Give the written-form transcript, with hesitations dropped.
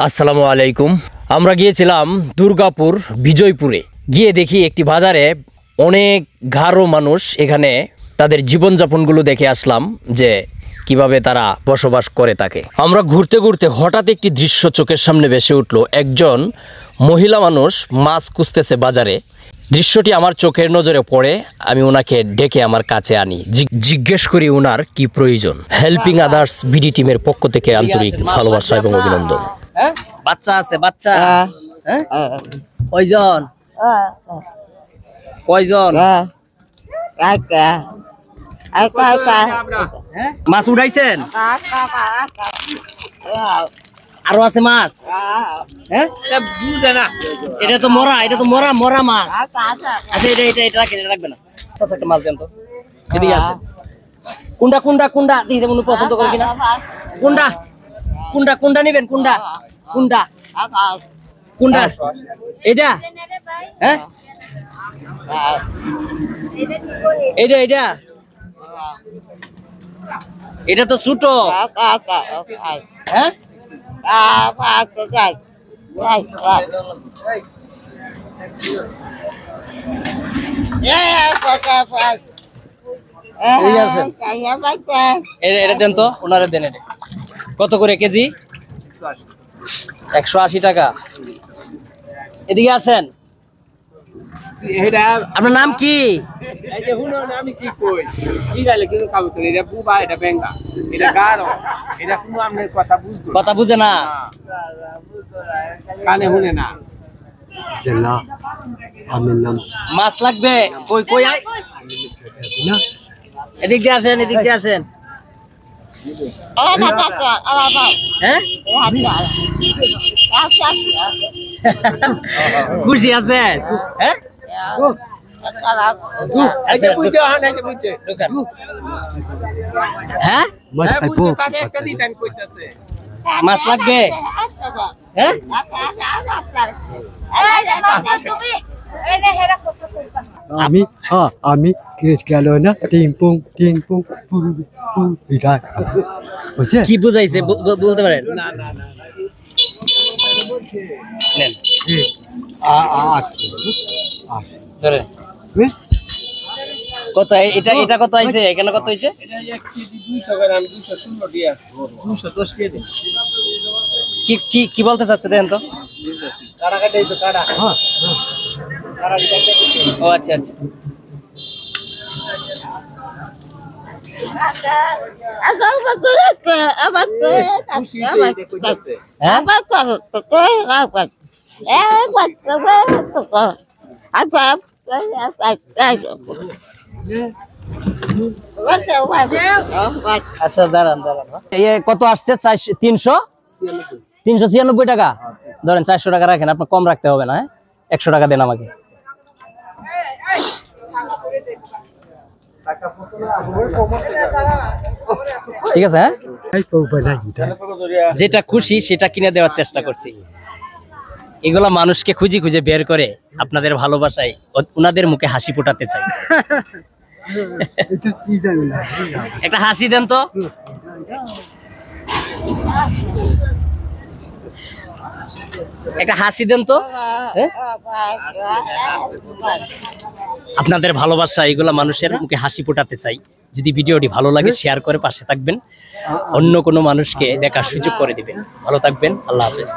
আসসালামু আলাইকুম। আমরা গিয়েছিলাম দুর্গাপুর বিজয়পুরে। গিয়ে দেখি একটি বাজারে অনেক গারো মানুষ, এখানে তাদের জীবনযাপনগুলো দেখে আসলাম যে কিভাবে তারা বসবাস করে থাকে। আমরা ঘুরতে ঘুরতে হঠাৎ একটি দৃশ্য চোখের সামনে ভেসে উঠলো। একজন মহিলা মানুষ মাছ খুঁজতেছে বাজারে। দৃশ্যটি আমার চোখের নজরে পড়ে। আমি ওনাকে ডেকে আমার কাছে আনি, জিজ্ঞেস করি ওনার কি প্রয়োজন। হেল্পিং আদার্স বিডি টিমের পক্ষ থেকে আন্তরিক ভালোবাসা এবং অভিনন্দন। বাচ্চা আছে? বাচ্চা কয়জন? কয়জন? মাছ উঠাইছেন? আরো আছে মাছ? এটা তো মরা, এটা তো মরা মরা মাছ। আচ্ছা এটা রাখবে না। আচ্ছা একটা মাছ দেন তো, এদিকে আসেন। কুন্ডা কুন্ডা কুন্ডা দিতে মনে পছন্দ করে কিনা? কুন্ডা কুন্ডা কুন্ডা নিবেন? কুন্ডা কুন্ডা কুন্ডা এটা? হ্যাঁ এটা এটা এটা তো ছোট। হ্যাঁ এটা দেন তো, ওনারে দেন। এটা কত করে কেজি? 180 টাকা। এদিকে আসেন। আপনার নাম কি? কথা বুঝে না, কানে শুনে না। মাছ লাগবে? কই কই এদিক দিয়ে আসেন, এদিক দিয়ে আসেন। খুশি আছেন? হ্যাঁ মাছ লাগবে? আমি গেল না টিংপুং টিংপুং কি বুঝাইছে বলতে পারেন? কত এটা? এটা কত আইছে? এখানে কত হইছে? কি কি কি বলতে চাচ্ছে দেন তো? ও আচ্ছা আচ্ছা। আচ্ছা দাঁড়ান দাঁড়ান। কত আসছে? 396 টাকা। ধরেন 400 টাকা রাখেন, আপনার কম রাখতে হবে না। 100 টাকা দেন আমাকে। ঠিক আছে। হ্যাঁ যেটা খুশি সেটা কিনে দেওয়ার চেষ্টা করছি। এগুলা মানুষকে খুঁজে খুঁজে বের করে আপনাদের ভালোবাসায় ওনাদের মুখে হাসি ফোটাতে চাই। একটা হাসি দেন তো। একটা হাসি দেন তো। আপনাদের ভালোবাসা এগুলা মানুষের মুখে হাসি ফোটাতে চাই। যদি ভিডিওটি ভালো লাগে শেয়ার করে পাশে থাকবেন, অন্য কোনো মানুষকে দেখার সুযোগ করে দিবেন। ভালো থাকবেন, আল্লাহ হাফেজ।